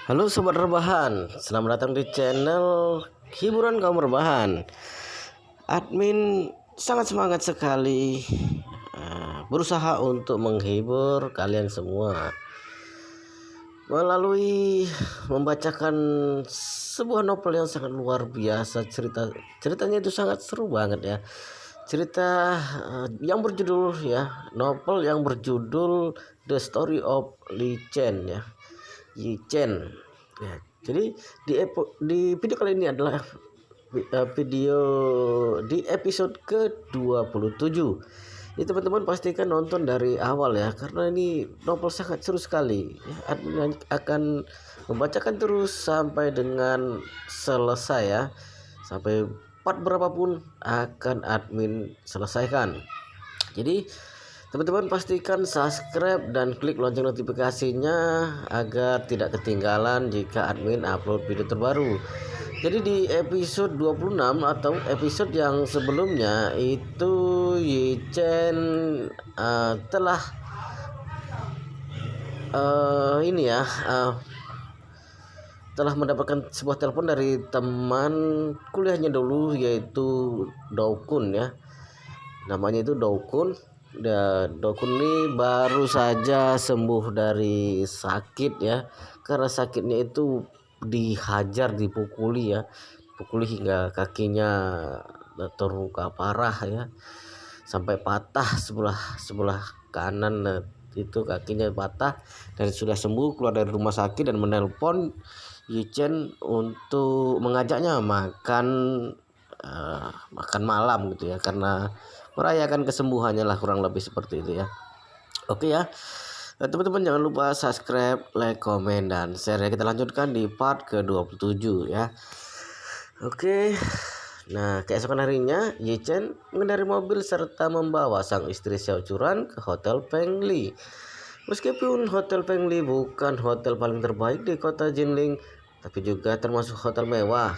Halo sobat rebahan, selamat datang di channel hiburan kaum rebahan. Admin sangat semangat sekali berusaha untuk menghibur kalian semua melalui membacakan sebuah novel yang sangat luar biasa. Ceritanya itu sangat seru banget ya. Cerita yang berjudul ya, novel yang berjudul The Story of Li Chen ya. Yi Chen. Ya, jadi di video kali ini adalah video di episode ke-27. Jadi teman-teman pastikan nonton dari awal ya, karena ini novel sangat seru sekali. Ya, admin akan membacakan terus sampai dengan selesai ya. Sampai part berapapun akan admin selesaikan. Jadi teman-teman pastikan subscribe dan klik lonceng notifikasinya agar tidak ketinggalan jika admin upload video terbaru. Jadi di episode 26 atau episode yang sebelumnya itu Yi Chen telah telah mendapatkan sebuah telepon dari teman kuliahnya dulu, yaitu Daokun ya. Namanya itu Daokun. Daokun ini baru saja sembuh dari sakit ya, karena sakitnya itu dihajar, dipukuli ya, pukuli hingga kakinya terluka parah ya, sampai patah sebelah kanan. Itu kakinya patah dan sudah sembuh, keluar dari rumah sakit dan menelpon Yi Chen untuk mengajaknya makan malam gitu ya, karena merayakan kesembuhannya lah, kurang lebih seperti itu ya. Oke ya, teman-teman jangan lupa subscribe, like, komen, dan share ya. Kita lanjutkan di part ke-27 ya. Oke. Nah, keesokan harinya Yi Chen mengendarai mobil serta membawa sang istri Xiao Churan ke Hotel Pengli. Meskipun Hotel Pengli bukan hotel paling terbaik di kota Jinling, tapi juga termasuk hotel mewah.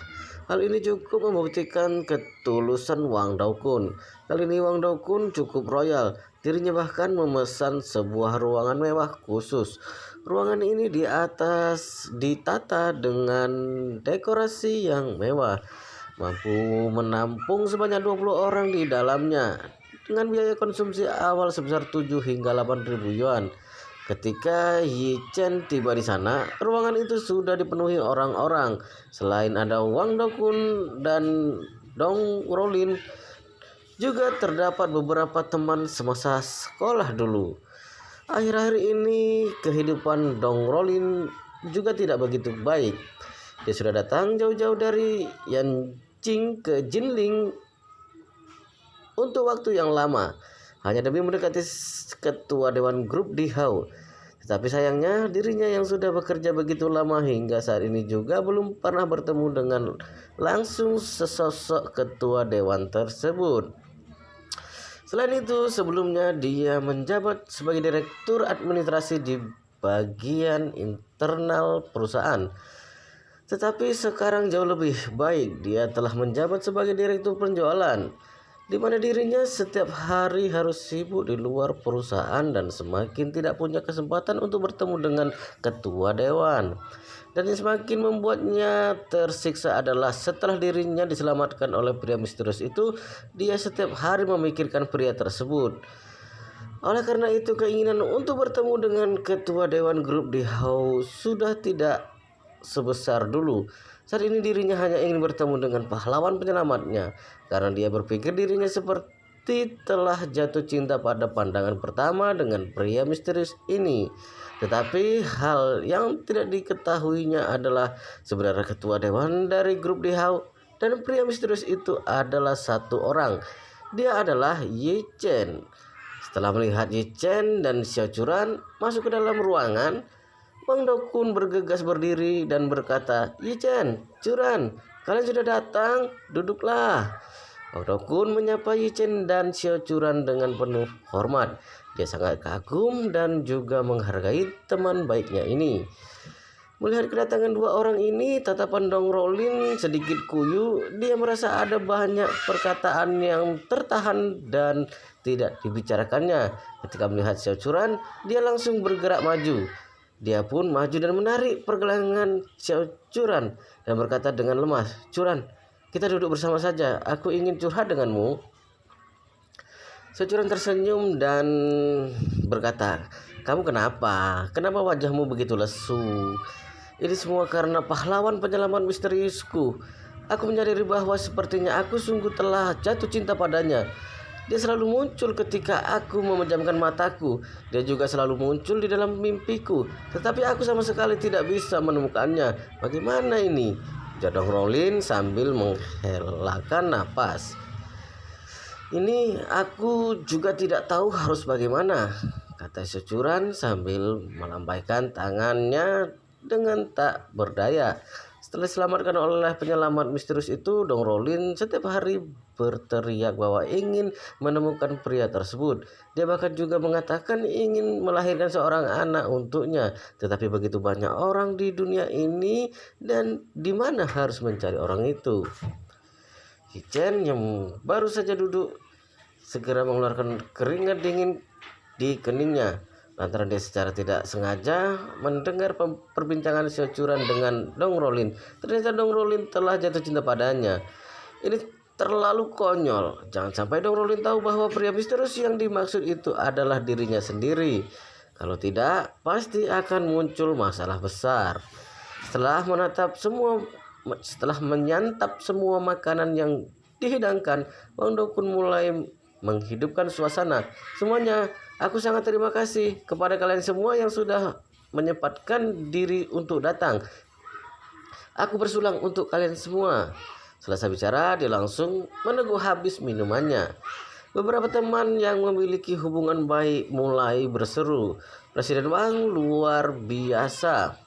Hal ini cukup membuktikan ketulusan Wang Daokun. Kali ini Wang Daokun cukup royal. Dirinya bahkan memesan sebuah ruangan mewah khusus. Ruangan ini di atas ditata dengan dekorasi yang mewah, mampu menampung sebanyak 20 orang di dalamnya dengan biaya konsumsi awal sebesar 7 hingga 8.000 yuan. Ketika Yi Chen tiba di sana, ruangan itu sudah dipenuhi orang-orang. Selain ada Wang Daokun dan Dong Rolin, juga terdapat beberapa teman semasa sekolah dulu. Akhir-akhir ini kehidupan Dong Rolin juga tidak begitu baik. Dia sudah datang jauh-jauh dari Yanqing ke Jinling untuk waktu yang lama, hanya demi mendekati ketua dewan grup di Hao. Tetapi sayangnya dirinya yang sudah bekerja begitu lama hingga saat ini juga belum pernah bertemu dengan langsung sesosok ketua dewan tersebut. Selain itu, sebelumnya dia menjabat sebagai direktur administrasi di bagian internal perusahaan. Tetapi sekarang jauh lebih baik, dia telah menjabat sebagai direktur penjualan, di mana dirinya setiap hari harus sibuk di luar perusahaan dan semakin tidak punya kesempatan untuk bertemu dengan ketua dewan. Dan yang semakin membuatnya tersiksa adalah setelah dirinya diselamatkan oleh pria misterius itu, dia setiap hari memikirkan pria tersebut. Oleh karena itu, keinginan untuk bertemu dengan ketua dewan grup di Hao sudah tidak sebesar dulu. Saat ini dirinya hanya ingin bertemu dengan pahlawan penyelamatnya, karena dia berpikir dirinya seperti telah jatuh cinta pada pandangan pertama dengan pria misterius ini. Tetapi hal yang tidak diketahuinya adalah sebenarnya ketua dewan dari grup di Hao dan pria misterius itu adalah satu orang. Dia adalah Yi Chen. Setelah melihat Yi Chen dan Xiao Churan masuk ke dalam ruangan, Wang Daokun bergegas berdiri dan berkata, "Yi Chen, Churan, kalian sudah datang, duduklah." Wang Daokun menyapa Yi Chen dan Xiao Churan dengan penuh hormat. Dia sangat kagum dan juga menghargai teman baiknya ini. Melihat kedatangan dua orang ini, tatapan Dong Rolin sedikit kuyu. Dia merasa ada banyak perkataan yang tertahan dan tidak dibicarakannya. Ketika melihat Xiao Churan, dia langsung bergerak maju. Dia pun maju dan menarik pergelangan Xiao Curan dan berkata dengan lemah, "Curan, kita duduk bersama saja. Aku ingin curhat denganmu." Xiao Curan tersenyum dan berkata, "Kamu kenapa? Kenapa wajahmu begitu lesu? Ini semua karena pahlawan penyelamat misteriusku. Aku menyadari bahwa sepertinya aku sungguh telah jatuh cinta padanya. Dia selalu muncul ketika aku memejamkan mataku. Dia juga selalu muncul di dalam mimpiku. Tetapi aku sama sekali tidak bisa menemukannya. Bagaimana ini?" Jadong Rolin sambil menghelakan napas. "Ini aku juga tidak tahu harus bagaimana," kata Securan sambil melambaikan tangannya dengan tak berdaya. Setelah diselamatkan oleh penyelamat misterius itu, Dong Rolin setiap hari berteriak bahwa ingin menemukan pria tersebut. Dia bahkan juga mengatakan ingin melahirkan seorang anak untuknya. Tetapi begitu banyak orang di dunia ini, dan di mana harus mencari orang itu? Hichen yang baru saja duduk segera mengeluarkan keringat dingin di keningnya lantaran dia secara tidak sengaja mendengar perbincangan Xiao Curan dengan Dong Rolin. Ternyata Dong Rolin telah jatuh cinta padanya. Ini terlalu konyol. Jangan sampai Dong Rolin tahu bahwa pria misterius yang dimaksud itu adalah dirinya sendiri. Kalau tidak, pasti akan muncul masalah besar. Setelah menyantap semua makanan yang dihidangkan, Wang Dokun mulai menghidupkan suasana. "Semuanya, aku sangat terima kasih kepada kalian semua yang sudah menyempatkan diri untuk datang. Aku bersulang untuk kalian semua." Selesai bicara, dia langsung meneguh habis minumannya. Beberapa teman yang memiliki hubungan baik mulai berseru, "Presiden Wang luar biasa."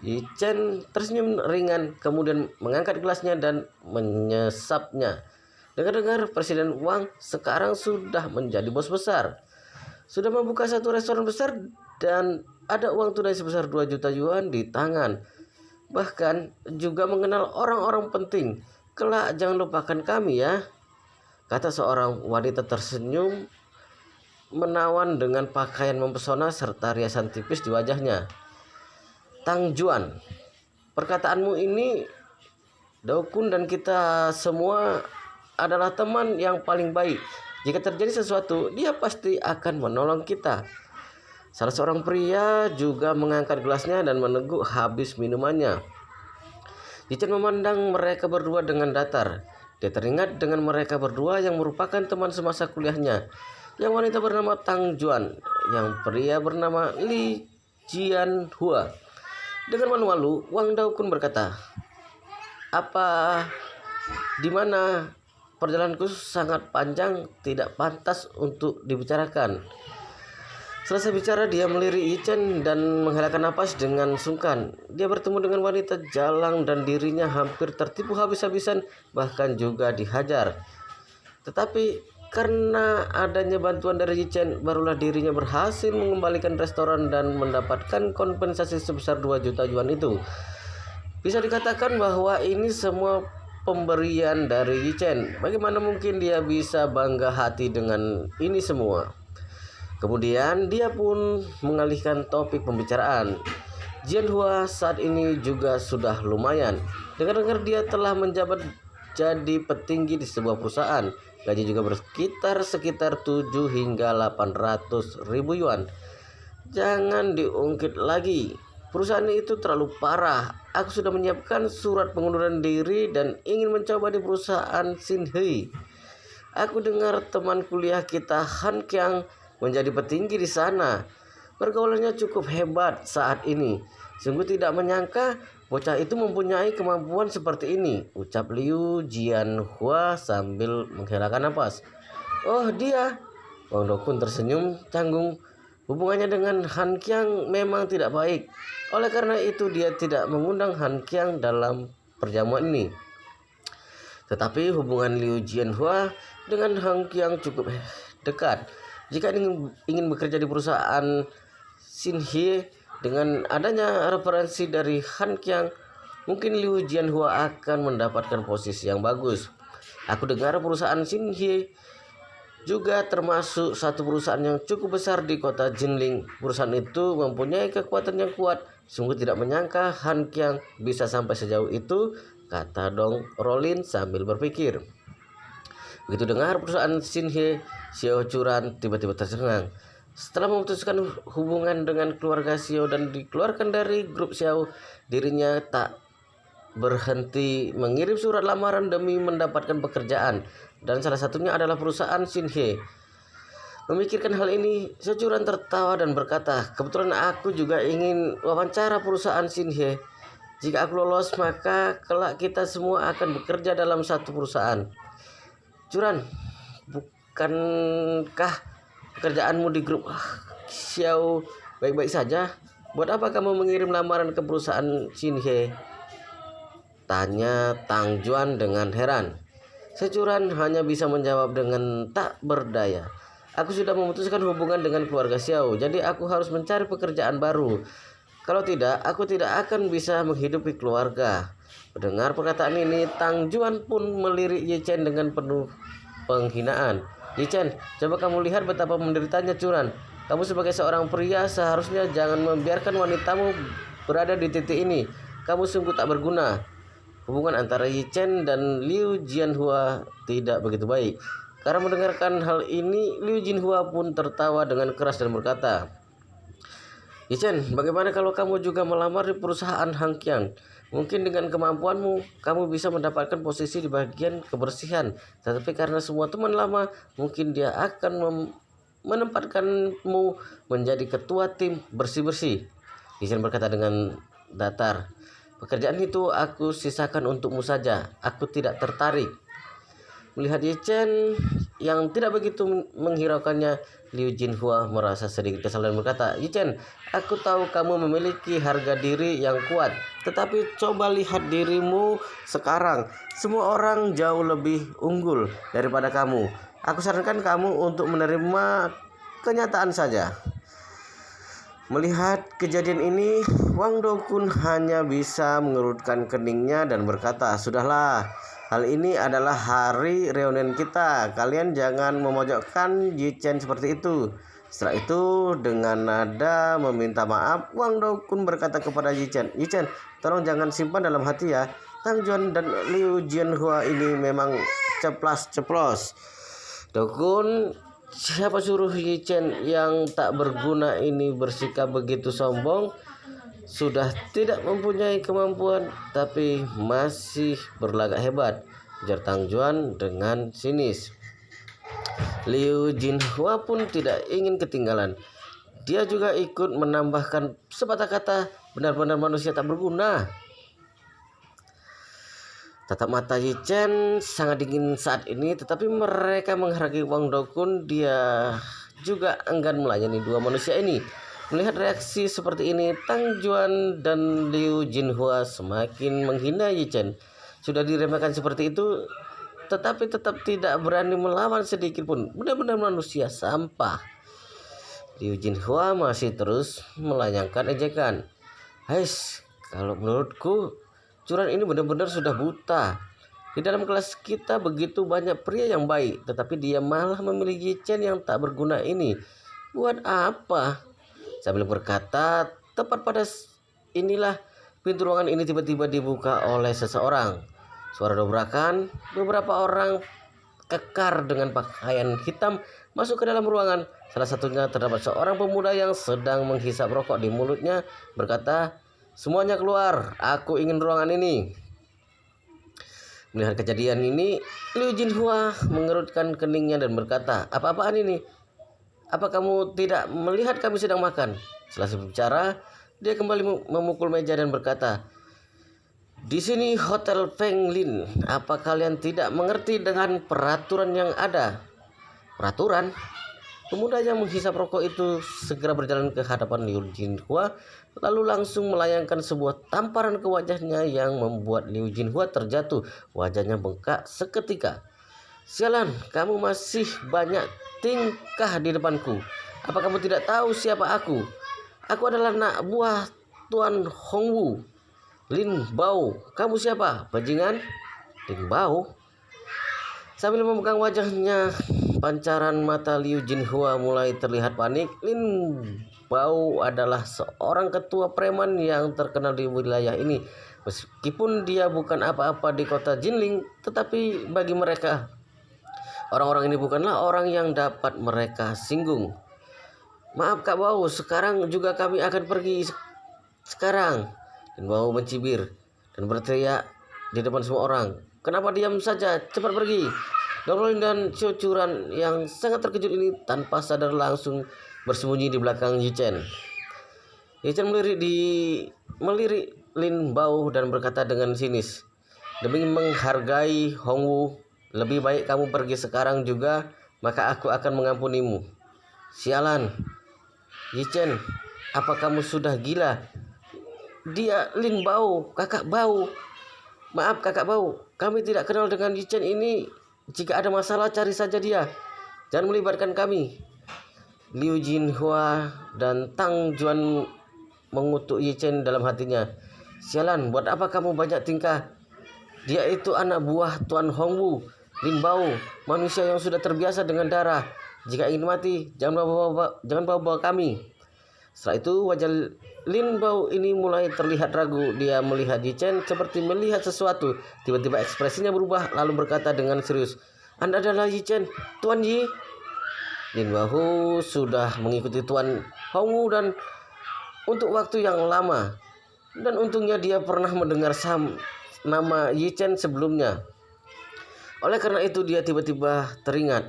Yichen tersenyum ringan, kemudian mengangkat gelasnya dan menyesapnya. Dengar-dengar Presiden Wang sekarang sudah menjadi bos besar. Sudah membuka satu restoran besar dan ada uang tunai sebesar 2 juta yuan di tangan. Bahkan juga mengenal orang-orang penting. "Kelak jangan lupakan kami ya," kata seorang wanita tersenyum menawan dengan pakaian mempesona serta riasan tipis di wajahnya. "Tang Juan, perkataanmu ini, Dokun dan kita semua adalah teman yang paling baik. Jika terjadi sesuatu, dia pasti akan menolong kita." Salah seorang pria juga mengangkat gelasnya dan meneguk habis minumannya. Yichen memandang mereka berdua dengan datar. Dia teringat dengan mereka berdua yang merupakan teman semasa kuliahnya. Yang wanita bernama Tang Juan, yang pria bernama Li Jianhua. Dengan malu-malu, Wang Daokun berkata, "Apa di mana perjalananku sangat panjang, tidak pantas untuk dibicarakan." Selesai bicara, dia melirik Yichen dan menghelakan napas dengan sungkan. Dia bertemu dengan wanita jalang dan dirinya hampir tertipu habis-habisan, bahkan juga dihajar. Tetapi karena adanya bantuan dari Yichen, barulah dirinya berhasil mengembalikan restoran dan mendapatkan kompensasi sebesar 2 juta yuan itu. Bisa dikatakan bahwa ini semua pemberian dari Yichen. Bagaimana mungkin dia bisa bangga hati dengan ini semua? Kemudian dia pun mengalihkan topik pembicaraan. Jianhua saat ini juga sudah lumayan. Dengar-dengar dia telah menjabat jadi petinggi di sebuah perusahaan. Gaji juga sekitar 7 hingga 800 ribu yuan. Jangan diungkit lagi. Perusahaan itu terlalu parah. Aku sudah menyiapkan surat pengunduran diri dan ingin mencoba di perusahaan Xinhe. Aku dengar teman kuliah kita Han Qiang menjadi petinggi di sana. Pergaulannya cukup hebat saat ini. Sungguh tidak menyangka bocah itu mempunyai kemampuan seperti ini, ucap Liu Jianhua sambil menghelakan napas. "Oh, dia." Wang Dokun tersenyum canggung. Hubungannya dengan Han Qiang memang tidak baik. Oleh karena itu dia tidak mengundang Han Qiang dalam perjamuan ini. Tetapi hubungan Liu Jianhua dengan Han Qiang cukup dekat. Jika ingin bekerja di perusahaan Xinhe dengan adanya referensi dari Han Qiang, mungkin Liu Jianhua akan mendapatkan posisi yang bagus. Aku dengar perusahaan Xinhe juga termasuk satu perusahaan yang cukup besar di kota Jinling. Perusahaan itu mempunyai kekuatan yang kuat. Sungguh tidak menyangka Han Qiang bisa sampai sejauh itu, kata Dong Rolin sambil berpikir. Begitu dengar perusahaan Xinhe, Xiao Churan tiba-tiba tercengang. Setelah memutuskan hubungan dengan keluarga Xiao dan dikeluarkan dari grup Xiao, dirinya tak berhenti mengirim surat lamaran demi mendapatkan pekerjaan, dan salah satunya adalah perusahaan Xinhe. Memikirkan hal ini, Xiao Churan tertawa dan berkata, kebetulan aku juga ingin wawancara perusahaan Xinhe. Jika aku lolos, maka kelak kita semua akan bekerja dalam satu perusahaan. Curan, bukankah pekerjaanmu di grup Xiao baik-baik saja? Buat apa kamu mengirim lamaran ke perusahaan Xinhe? Tanya Tang Juan dengan heran. Securan hanya bisa menjawab dengan tak berdaya. Aku sudah memutuskan hubungan dengan keluarga Xiao, jadi aku harus mencari pekerjaan baru. Kalau tidak, aku tidak akan bisa menghidupi keluarga. Mendengar perkataan ini, Tang Juan pun melirik Ye Chen dengan penuh penghinaan. Ye Chen, coba kamu lihat betapa menderitanya Curan. Kamu sebagai seorang pria seharusnya jangan membiarkan wanitamu berada di titik ini. Kamu sungguh tak berguna. Hubungan antara Ye Chen dan Liu Jianhua tidak begitu baik. Karena mendengarkan hal ini, Liu Jianhua pun tertawa dengan keras dan berkata, Ye Chen, bagaimana kalau kamu juga melamar di perusahaan Han Qiang? Mungkin dengan kemampuanmu, kamu bisa mendapatkan posisi di bagian kebersihan. Tetapi karena semua teman lama, mungkin dia akan menempatkanmu menjadi ketua tim bersih-bersih. Ye Chen berkata dengan datar, pekerjaan itu aku sisakan untukmu saja. Aku tidak tertarik. Melihat Ye Chen yang tidak begitu menghiraukannya, Liu Jinhua merasa sedikit kesal dan berkata, Ye Chen, aku tahu kamu memiliki harga diri yang kuat, tetapi coba lihat dirimu sekarang. Semua orang jauh lebih unggul daripada kamu. Aku sarankan kamu untuk menerima kenyataan saja. Melihat kejadian ini, Wang Dongkun hanya bisa mengerutkan keningnya dan berkata, sudahlah, hal ini adalah hari reunian kita. Kalian jangan memojokkan Ye Chen seperti itu. Setelah itu, dengan nada meminta maaf, Wang Dongkun berkata kepada Ye Chen, Ye Chen, tolong jangan simpan dalam hati ya. Tang Juan dan Liu Jianhua ini memang ceplas-ceplos. Dongkun, siapa suruh Ye Chen yang tak berguna ini bersikap begitu sombong? Sudah tidak mempunyai kemampuan, tapi masih berlagak hebat, ujar Tang Juan dengan sinis. Liu Jinhua pun tidak ingin ketinggalan. Dia juga ikut menambahkan sepatah kata, benar-benar manusia tak berguna. Tatap mata Ye Chen sangat dingin saat ini, tetapi mereka menghargai Wang Dongkun. Dia juga enggan melayani dua manusia ini. Melihat reaksi seperti ini, Tang Juan dan Liu Jinhua semakin menghina Ye Chen. Sudah diremehkan seperti itu, tetapi tetap tidak berani melawan sedikit pun. Benar-benar manusia sampah. Liu Jinhua masih terus melayangkan ejekan. Hais, kalau menurutku, Curan ini benar-benar sudah buta. Di dalam kelas kita begitu banyak pria yang baik, tetapi dia malah memilih Ye Chen yang tak berguna ini. Buat apa? Sambil berkata, tepat pada inilah pintu ruangan ini tiba-tiba dibuka oleh seseorang. Suara dobrakan, beberapa orang kekar dengan pakaian hitam masuk ke dalam ruangan. Salah satunya terdapat seorang pemuda yang sedang menghisap rokok di mulutnya, berkata, semuanya keluar, aku ingin ruangan ini. Melihat kejadian ini, Liu Jinhua mengerutkan keningnya dan berkata, apa-apaan ini? Apa kamu tidak melihat kami sedang makan? Setelah berbicara, dia kembali memukul meja dan berkata, di sini Hotel Feng Lin. Apa kalian tidak mengerti dengan peraturan yang ada? Peraturan? Pemuda yang menghisap rokok itu segera berjalan ke hadapan Liu Jinhua, lalu langsung melayangkan sebuah tamparan ke wajahnya yang membuat Liu Jinhua terjatuh. Wajahnya bengkak seketika. Sialan, kamu masih banyak tingkah di depanku. Apa kamu tidak tahu siapa aku? Aku adalah anak buah Tuan Hongwu. Lin Bao, kamu siapa? Bajingan? Lin Bao? Sambil memegang wajahnya pancaran mata Liu Jinhua mulai terlihat panik. Lin Bao adalah seorang ketua preman yang terkenal di wilayah ini. Meskipun dia bukan apa-apa di kota Jinling, tetapi bagi mereka, orang-orang ini bukanlah orang yang dapat mereka singgung. Maaf Kak Bao, sekarang juga kami akan pergi sekarang. Lin Bao mencibir dan berteriak di depan semua orang. Kenapa diam saja? Cepat pergi. Donglin dan Cucuran yang sangat terkejut ini tanpa sadar langsung bersembunyi di belakang Yi Chen. Yi Chen melirik Lin Bao dan berkata dengan sinis, demi menghargai Hong Wu, lebih baik kamu pergi sekarang juga, maka aku akan mengampunimu. Sialan, Yi Chen, apa kamu sudah gila? Dia Lin Bao, kakak Bao. Maaf kakak Bao, kami tidak kenal dengan Yi Chen ini. Jika ada masalah cari saja dia. Jangan melibatkan kami. Liu Jinhua dan Tang Juan mengutuk Yi Chen dalam hatinya. Sialan, buat apa kamu banyak tingkah? Dia itu anak buah Tuan Hong Wu, Lin Bao, manusia yang sudah terbiasa dengan darah. Jika ingin mati, jangan bawa kami. Setelah itu wajah Lin Bao ini mulai terlihat ragu. Dia melihat Yi Chen seperti melihat sesuatu. Tiba-tiba ekspresinya berubah lalu berkata dengan serius, Anda adalah Yi Chen, Tuan Yi. Lin Bao sudah mengikuti Tuan Hong Wu dan untuk waktu yang lama. Dan untungnya dia pernah mendengar nama Yi Chen sebelumnya. Oleh karena itu dia tiba-tiba teringat.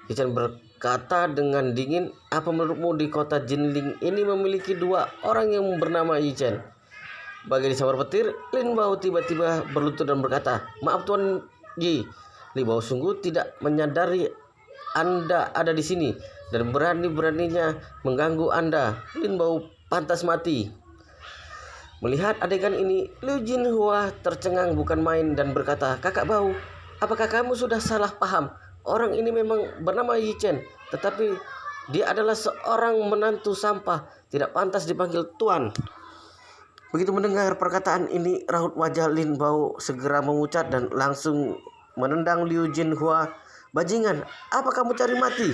Yi Chen berkata dengan dingin, apa menurutmu di kota Jinling ini memiliki dua orang yang bernama Yi Chen? Bagai disambar petir, Lin Bao tiba-tiba berlutut dan berkata, maaf Tuan Yi, Lin Bao sungguh tidak menyadari Anda ada di sini dan berani-beraninya mengganggu Anda. Lin Bao pantas mati. Melihat adegan ini, Liu Jinhua tercengang bukan main dan berkata, kakak Bao, apakah kamu sudah salah paham? Orang ini memang bernama Yi Chen, tetapi dia adalah seorang menantu sampah, tidak pantas dipanggil Tuan. Begitu mendengar perkataan ini, raut wajah Lin Bao segera memucat dan langsung menendang Liu Jinhua. Bajingan, apa kamu cari mati?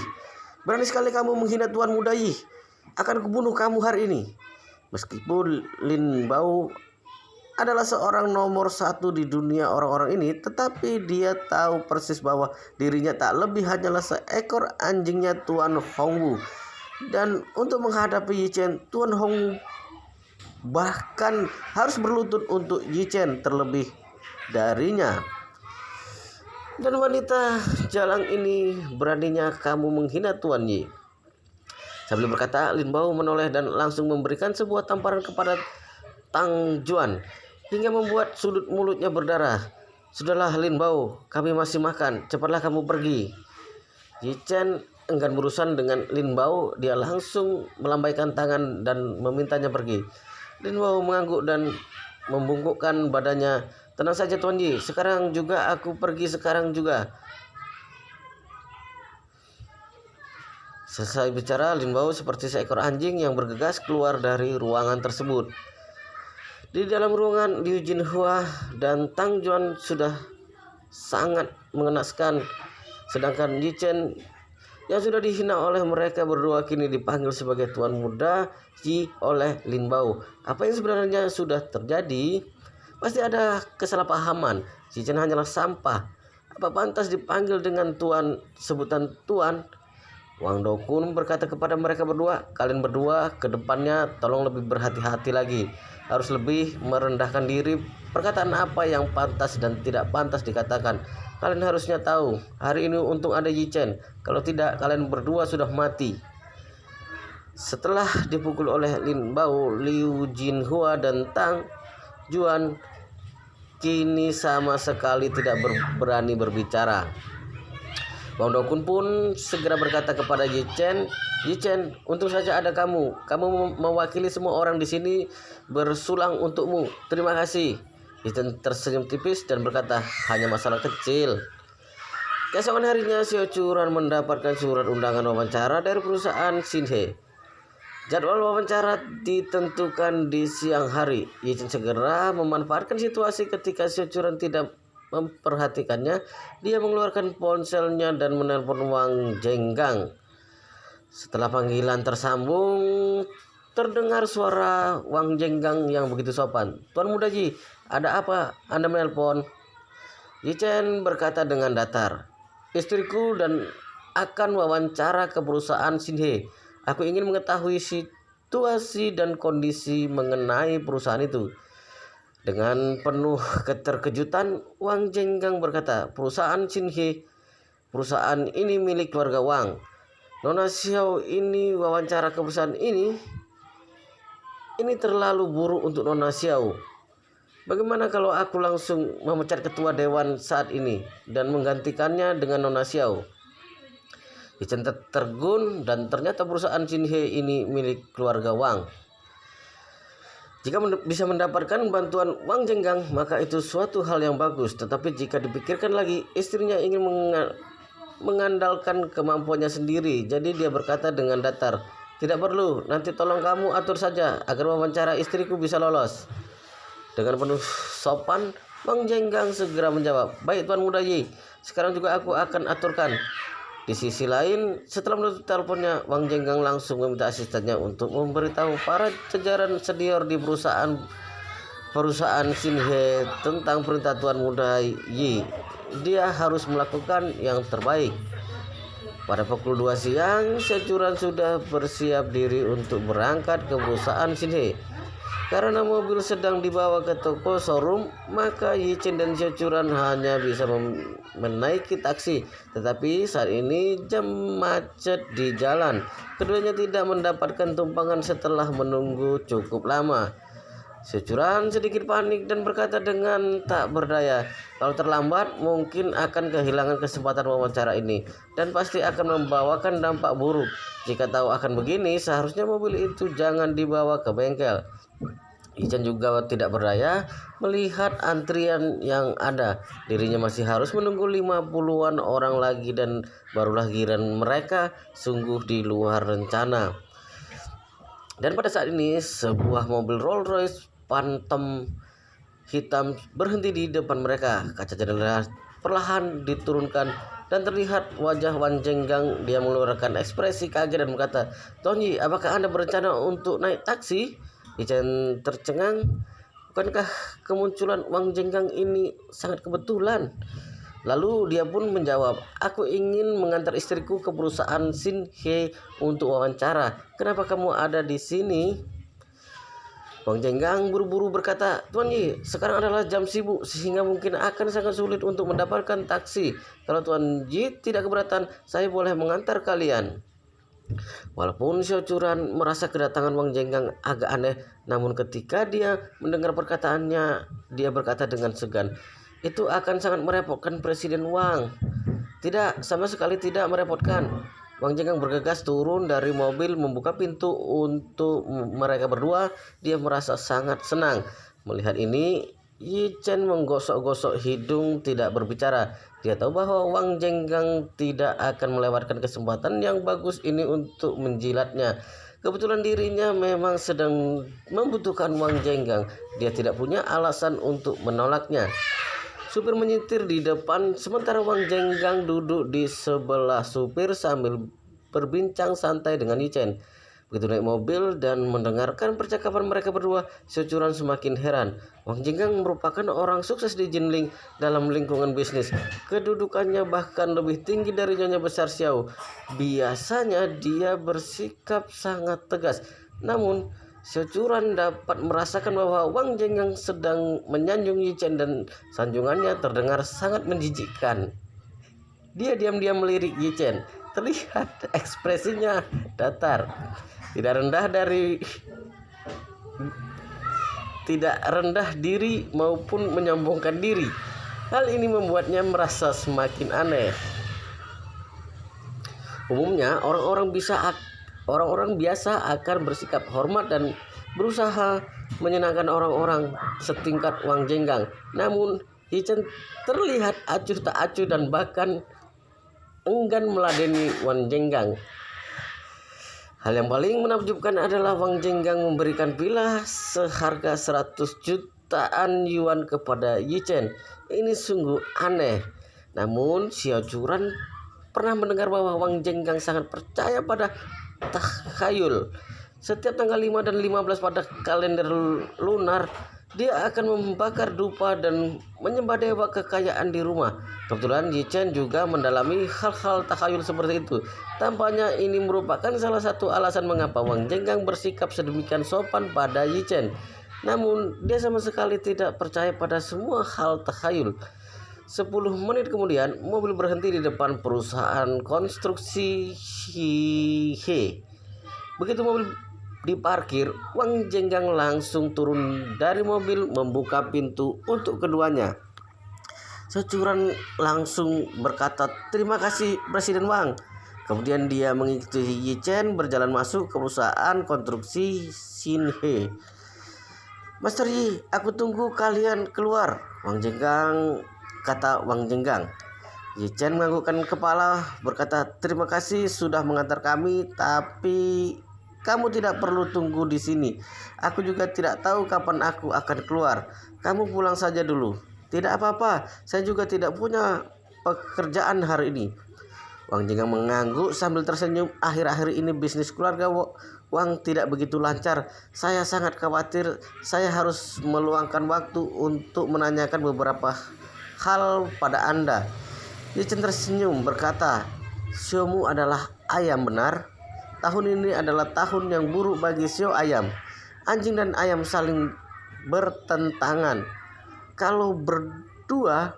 Berani sekali kamu menghina Tuan Muda Yi. Akan kubunuh kamu hari ini. Meskipun Lin Bao adalah seorang nomor satu di dunia orang-orang ini, tetapi dia tahu persis bahwa dirinya tak lebih hanyalah seekor anjingnya Tuan Hong Wu. Dan untuk menghadapi Yi Chen, Tuan Hong Wu bahkan harus berlutut untuk Yi Chen terlebih darinya. Dan wanita jalang ini, beraninya kamu menghina Tuan Yi. Sambil berkata, Lin Bao menoleh dan langsung memberikan sebuah tamparan kepada Tang Juan hingga membuat sudut mulutnya berdarah. Sudahlah Lin Bao, kami masih makan, cepatlah kamu pergi. Yi Chen enggan berurusan dengan Lin Bao, dia langsung melambaikan tangan dan memintanya pergi. Lin Bao mengangguk dan membungkukkan badannya. Tenang saja Tuan Yi, sekarang juga aku pergi sekarang juga. Selesai bicara, Lin Bao seperti seekor anjing yang bergegas keluar dari ruangan tersebut. Di dalam ruangan, Liu Jinhua dan Tang Juan sudah sangat mengenaskan. Sedangkan Yi Chen yang sudah dihina oleh mereka berdua kini dipanggil sebagai Tuan Muda Yi oleh Lin Bao. Apa yang sebenarnya sudah terjadi? Pasti ada kesalahpahaman. Yi Chen hanyalah sampah. Apa pantas dipanggil dengan Tuan, sebutan Tuan? Wang Dokun berkata kepada mereka berdua, kalian berdua ke depannya tolong lebih berhati-hati lagi. Harus lebih merendahkan diri. Perkataan apa yang pantas dan tidak pantas dikatakan. Kalian harusnya tahu, hari ini untung ada Yi Chen. Kalau tidak, kalian berdua sudah mati. Setelah dipukul oleh Lin Bao, Liu Jinhua dan Tang Juan kini sama sekali tidak berani berbicara. Wang Dokun pun segera berkata kepada Yi Chen, untung saja ada kamu. Kamu mewakili semua orang di sini bersulang untukmu. Terima kasih. Yi Chen tersenyum tipis dan berkata, hanya masalah kecil. Keesokan harinya, Xiao Churan mendapatkan surat undangan wawancara dari perusahaan Xinhe. Jadwal wawancara ditentukan di siang hari. Yi Chen segera memanfaatkan situasi ketika Xiao Churan tidak memperhatikannya, dia mengeluarkan ponselnya dan menelpon Wang Jenggang. Setelah panggilan tersambung, terdengar suara Wang Jenggang yang begitu sopan. "Tuan Muda Ji, ada apa Anda menelpon?" Yi Chen berkata dengan datar, "Istriku dan akan wawancara ke perusahaan Xinhe. Aku ingin mengetahui situasi dan kondisi mengenai perusahaan itu." Dengan penuh keterkejutan, Wang Jenggang berkata, "Perusahaan Xinhe, perusahaan ini milik keluarga Wang. Nona Xiao ini wawancara ke perusahaan ini terlalu buruk untuk Nona Xiao. Bagaimana kalau aku langsung memecat ketua dewan saat ini dan menggantikannya dengan Nona Xiao?" Yi tergun, dan ternyata perusahaan Xinhe ini milik keluarga Wang. Jika bisa mendapatkan bantuan Wang Jenggang, maka itu suatu hal yang bagus. Tetapi jika dipikirkan lagi, istrinya ingin mengandalkan kemampuannya sendiri. Jadi dia berkata dengan datar, "Tidak perlu, nanti tolong kamu atur saja agar wawancara istriku bisa lolos." Dengan penuh sopan, Wang Jenggang segera menjawab, "Baik Tuan Muda Yi, sekarang juga aku akan aturkan." Di sisi lain, setelah menutup teleponnya, Wang Jenggang langsung meminta asistennya untuk memberitahu para jajaran senior di perusahaan Xinhe tentang perintah Tuan Muda Yi. Dia harus melakukan yang terbaik. Pada pukul 2 siang, Securan sudah bersiap diri untuk berangkat ke perusahaan Xinhe. Karena mobil sedang dibawa ke toko showroom, maka Yi Chen dan Securan hanya bisa menaiki taksi. Tetapi saat ini jam macet di jalan. Keduanya tidak mendapatkan tumpangan setelah menunggu cukup lama. Securan sedikit panik dan berkata dengan tak berdaya, "Kalau terlambat mungkin akan kehilangan kesempatan wawancara ini dan pasti akan membawakan dampak buruk. Jika tahu akan begini, seharusnya mobil itu jangan dibawa ke bengkel." Yi Chen juga tidak berdaya melihat antrian yang ada. Dirinya masih harus menunggu 50-an orang lagi dan barulah giliran mereka. Sungguh di luar rencana. Dan pada saat ini sebuah mobil Rolls Royce Phantom hitam berhenti di depan mereka. Kaca jendela perlahan diturunkan dan terlihat wajah Wang Jenggang. Dia mengeluarkan ekspresi kaget dan berkata, "Tuan Yi, apakah Anda berencana untuk naik taksi?" Yi Chen tercengang. Bukankah kemunculan Wang Jenggang ini sangat kebetulan? Lalu dia pun menjawab, "Aku ingin mengantar istriku ke perusahaan Xinhe untuk wawancara. Kenapa kamu ada di sini?" Wang Jenggang buru-buru berkata, "Tuan Yi, sekarang adalah jam sibuk sehingga mungkin akan sangat sulit untuk mendapatkan taksi. Kalau Tuan Yi tidak keberatan, saya boleh mengantar kalian." Walaupun Securan merasa kedatangan Wang Jenggang agak aneh, namun ketika dia mendengar perkataannya, dia berkata dengan segan, "Itu akan sangat merepotkan Presiden Wang." "Tidak, sama sekali tidak merepotkan." Wang Jenggang bergegas turun dari mobil, membuka pintu untuk mereka berdua. Dia merasa sangat senang. Melihat ini, Yi Chen menggosok-gosok hidung, tidak berbicara. Dia tahu bahwa Wang Jenggang tidak akan melewatkan kesempatan yang bagus ini untuk menjilatnya. Kebetulan dirinya memang sedang membutuhkan Wang Jenggang. Dia tidak punya alasan untuk menolaknya. Supir menyetir di depan, sementara Wang Jenggang duduk di sebelah supir sambil berbincang santai dengan Yi Chen. Begitu naik mobil dan mendengarkan percakapan mereka berdua, Securan semakin heran. Wang Jenggang merupakan orang sukses di Jinling dalam lingkungan bisnis. Kedudukannya bahkan lebih tinggi dari Nyonya Besar Xiao. Biasanya dia bersikap sangat tegas. Namun, Securan dapat merasakan bahwa Wang Jenggang sedang menyanjung Yi Chen dan sanjungannya terdengar sangat menjijikkan. Dia diam-diam melirik Yi Chen. Terlihat ekspresinya datar. Tidak rendah diri maupun menyombongkan diri. Hal ini membuatnya merasa semakin aneh. Umumnya orang-orang biasa akan bersikap hormat dan berusaha menyenangkan orang-orang setingkat Wang Jenggang. Namun Yi Chen terlihat acuh tak acuh dan bahkan enggan meladeni Wang Jenggang. Hal yang paling menakjubkan adalah Wang Jenggang memberikan villa seharga 100 jutaan yuan kepada Yi Chen. Ini sungguh aneh. Namun Xiao Churan pernah mendengar bahwa Wang Jinggang sangat percaya pada takhayul. Setiap tanggal 5 dan 15 pada kalender lunar, dia akan membakar dupa dan menyembah dewa kekayaan di rumah. Kebetulan Yi Chen juga mendalami hal-hal takhayul seperti itu. Tampaknya ini merupakan salah satu alasan mengapa Wang Jinggang bersikap sedemikian sopan pada Yi Chen. Namun dia sama sekali tidak percaya pada semua hal takhayul. 10 menit kemudian, mobil berhenti di depan perusahaan konstruksi He. Begitu mobil diparkir, Wang Jinggang langsung turun dari mobil membuka pintu untuk keduanya. Xiao Churan langsung berkata, "Terima kasih Presiden Wang." Kemudian dia mengikuti Yi Chen berjalan masuk ke perusahaan konstruksi Xinhe. "Master Yi, aku tunggu kalian keluar," kata Wang Jinggang. Yi Chen menganggukkan kepala berkata, "Terima kasih sudah mengantar kami, tapi kamu tidak perlu tunggu di sini. Aku juga tidak tahu kapan aku akan keluar. Kamu pulang saja dulu." "Tidak apa-apa, saya juga tidak punya pekerjaan hari ini." Wang Jinggang mengangguk sambil tersenyum. "Akhir-akhir ini bisnis keluarga Wang tidak begitu lancar. Saya sangat khawatir. Saya harus meluangkan waktu untuk menanyakan beberapa hal pada Anda." Yi Chen tersenyum berkata, "Xiaomu adalah ayam, benar? Tahun ini adalah tahun yang buruk bagi Xiao ayam. Anjing dan ayam saling bertentangan. Kalau berdua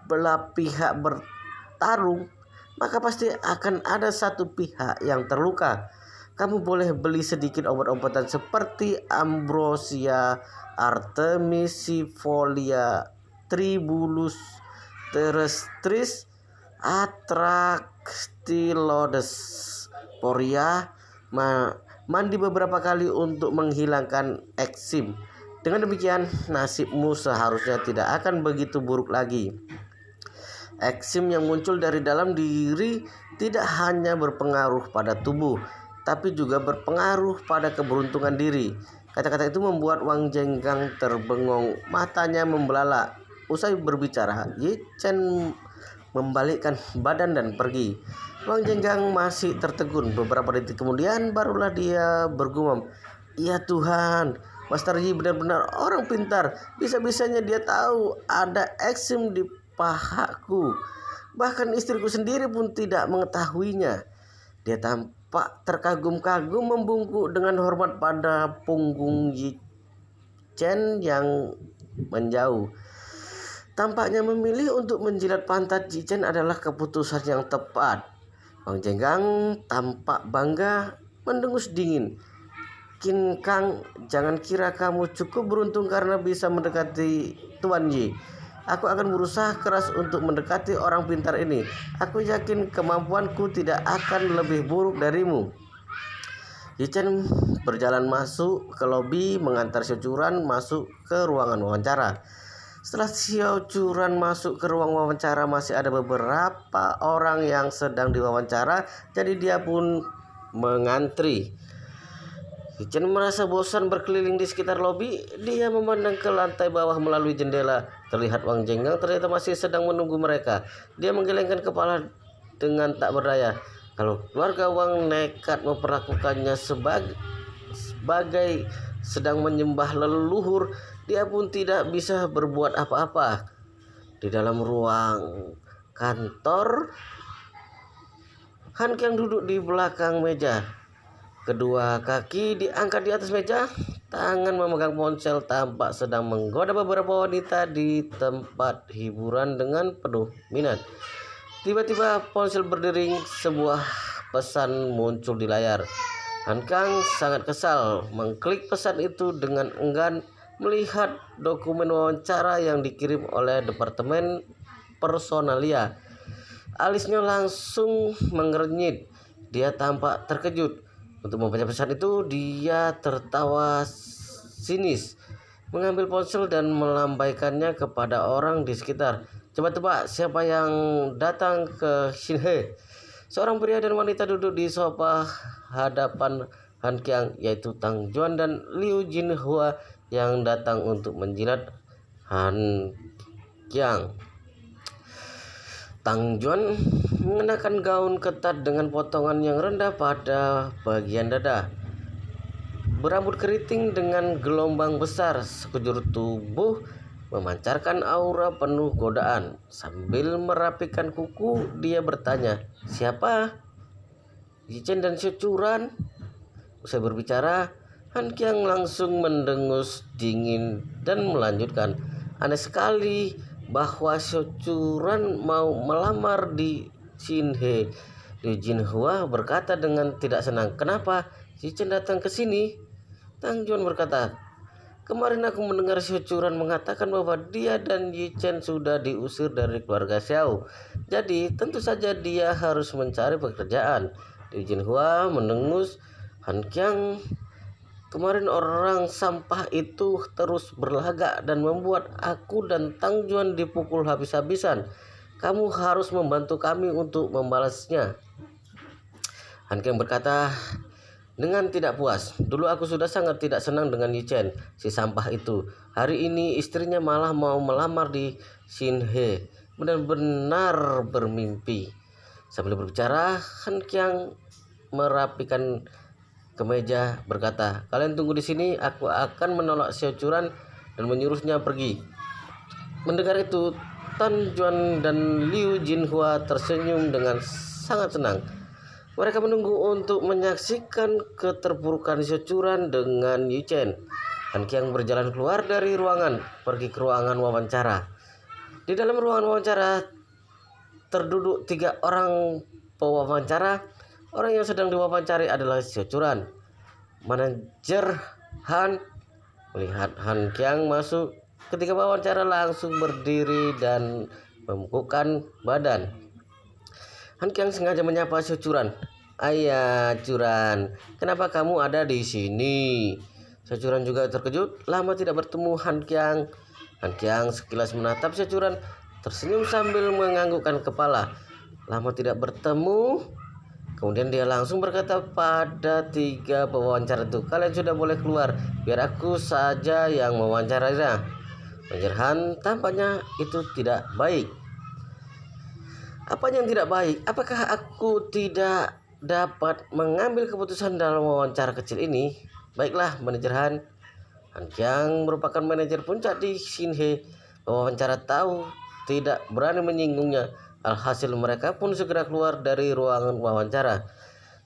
belah pihak bertarung, maka pasti akan ada satu pihak yang terluka. Kamu boleh beli sedikit obat-obatan seperti Ambrosia artemisifolia, Tribulus terrestris, Atractylodes poria, mandi beberapa kali untuk menghilangkan eksim. Dengan demikian, nasibmu seharusnya tidak akan begitu buruk lagi." Eksim yang muncul dari dalam diri tidak hanya berpengaruh pada tubuh, tapi juga berpengaruh pada keberuntungan diri. Kata-kata itu membuat Wang Jinggang terbengong, matanya membelalak. Usai berbicara, Yi Chen membalikkan badan dan pergi. Wang Jinggang masih tertegun. Beberapa detik kemudian barulah dia bergumam, "Ya Tuhan, Master Yi benar-benar orang pintar. Bisa-bisanya dia tahu ada eksim di pahaku. Bahkan istriku sendiri pun tidak mengetahuinya." Dia tampak terkagum-kagum membungkuk dengan hormat pada punggung Yi Chen yang menjauh. Tampaknya memilih untuk menjilat pantat Yi Chen adalah keputusan yang tepat. Wang Jinggang tampak bangga mendengus dingin. "Qin Kang, jangan kira kamu cukup beruntung karena bisa mendekati Tuan Yi. Aku akan berusaha keras untuk mendekati orang pintar ini. Aku yakin kemampuanku tidak akan lebih buruk darimu." Yi Chen berjalan masuk ke lobi mengantar Xiao Churan masuk ke ruangan wawancara. Setelah Xiao Churan masuk ke ruang wawancara, masih ada beberapa orang yang sedang diwawancara, jadi dia pun mengantri. Yi Chen merasa bosan berkeliling di sekitar lobi. Dia memandang ke lantai bawah melalui jendela. Terlihat Wang Jinggang ternyata masih sedang menunggu mereka. Dia menggelengkan kepala dengan tak berdaya. Kalau keluarga Wang nekat memperlakukannya sebagai sedang menyembah leluhur, dia pun tidak bisa berbuat apa-apa. Di dalam ruang kantor, Han Qiang duduk di belakang meja. Kedua kaki diangkat di atas meja, tangan memegang ponsel, tampak sedang menggoda beberapa wanita di tempat hiburan dengan penuh minat. Tiba-tiba ponsel berdering, sebuah pesan muncul di layar. Han Qiang sangat kesal, mengklik pesan itu dengan enggan melihat dokumen wawancara yang dikirim oleh Departemen Personalia. Alisnya langsung mengernyit. Dia tampak terkejut. Untuk membaca pesan itu, dia tertawa sinis, mengambil ponsel dan melambaikannya kepada orang di sekitar. "Coba tebak siapa yang datang ke Xinhe?" Seorang pria dan wanita duduk di sofa hadapan Han Qiang, yaitu Tang Juan dan Liu Jinhua yang datang untuk menjilat Han Qiang. Tang Juan mengenakan gaun ketat dengan potongan yang rendah pada bagian dada, berambut keriting dengan gelombang besar, sekujur tubuh memancarkan aura penuh godaan. Sambil merapikan kuku, dia bertanya, "Siapa?" Yi Chen dan Xiao Churan. Usai berbicara, Han Qiang langsung mendengus dingin dan melanjutkan, "Aneh sekali bahwa Xiao Churan mau melamar di Xin He." Liu Jinhua berkata dengan tidak senang, "Kenapa Yi Chen datang ke sini?" Tang Juan berkata, "Kemarin aku mendengar Xiao Churan mengatakan bahwa dia dan Yi Chen sudah diusir dari keluarga Xiao. Jadi tentu saja dia harus mencari pekerjaan." Liu Jinhua mendengus, "Han Qiang, kemarin orang sampah itu terus berlagak dan membuat aku dan Tang Juan dipukul habis-habisan. Kamu harus membantu kami untuk membalasnya." Han Qiang berkata dengan tidak puas, "Dulu aku sudah sangat tidak senang dengan Yi Chen, si sampah itu. Hari ini istrinya malah mau melamar di Xin He. Benar-benar bermimpi." Sambil berbicara, Han Qiang merapikan kemeja berkata, "Kalian tunggu di sini, aku akan menolak Xiao Churan dan menyuruhnya pergi." Mendengar itu, Tan Juan dan Liu Jinhua tersenyum dengan sangat senang. Mereka menunggu untuk menyaksikan keterpurukan Xiao Churan dengan Yi Chen. Han Qiang berjalan keluar dari ruangan, pergi ke ruangan wawancara. Di dalam ruangan wawancara terduduk 3 orang pewawancara. Orang yang sedang diwawancari adalah Xiao Churan. Manajer Han melihat Han Qiang masuk, ketika wawancara langsung berdiri dan membungkukkan badan. Han Qiang sengaja menyapa Xiao Churan. "Ayah Churan, kenapa kamu ada di sini?" Xiao Churan juga terkejut, lama tidak bertemu Han Qiang. Han Qiang sekilas menatap Xiao Churan, tersenyum sambil menganggukkan kepala. Lama tidak bertemu. Kemudian dia langsung berkata pada 3 pewawancara itu, "Kalian sudah boleh keluar, biar aku saja yang mewawancarainya." Manajer Han, tampaknya itu tidak baik. "Apa yang tidak baik? Apakah aku tidak dapat mengambil keputusan dalam wawancara kecil ini?" "Baiklah, manajer Han." Han Qiang merupakan manajer puncak di Xin He. Pewawancara tahu tidak berani menyinggungnya. Alhasil mereka pun segera keluar dari ruangan wawancara.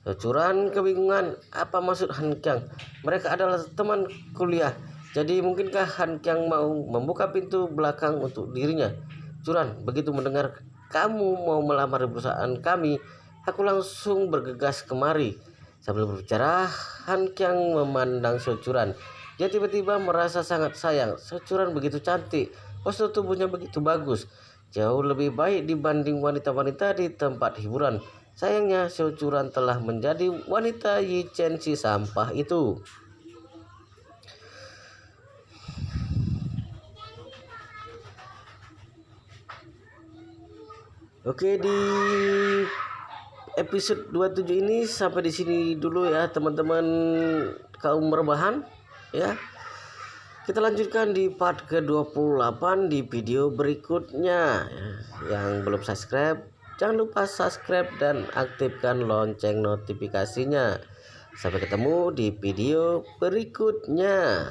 Xiao Churan kebingungan, apa maksud Han Qiang? Mereka adalah teman kuliah. Jadi mungkinkah Han Qiang mau membuka pintu belakang untuk dirinya? "Churan, begitu mendengar kamu mau melamar di perusahaan kami, aku langsung bergegas kemari." Sambil berbicara, Han Qiang memandang Xiao Churan. Dia tiba-tiba merasa sangat sayang. Xiao Churan begitu cantik, postur tubuhnya begitu bagus, jauh lebih baik dibanding wanita-wanita di tempat hiburan. Sayangnya Xiao Churan telah menjadi wanita Yi Chen si sampah itu. Oke, di episode 27 ini sampai di sini dulu ya teman-teman kaum rebahan ya. Kita lanjutkan di part ke-28 di video berikutnya ya. Yang belum subscribe, jangan lupa subscribe dan aktifkan lonceng notifikasinya. Sampai ketemu di video berikutnya.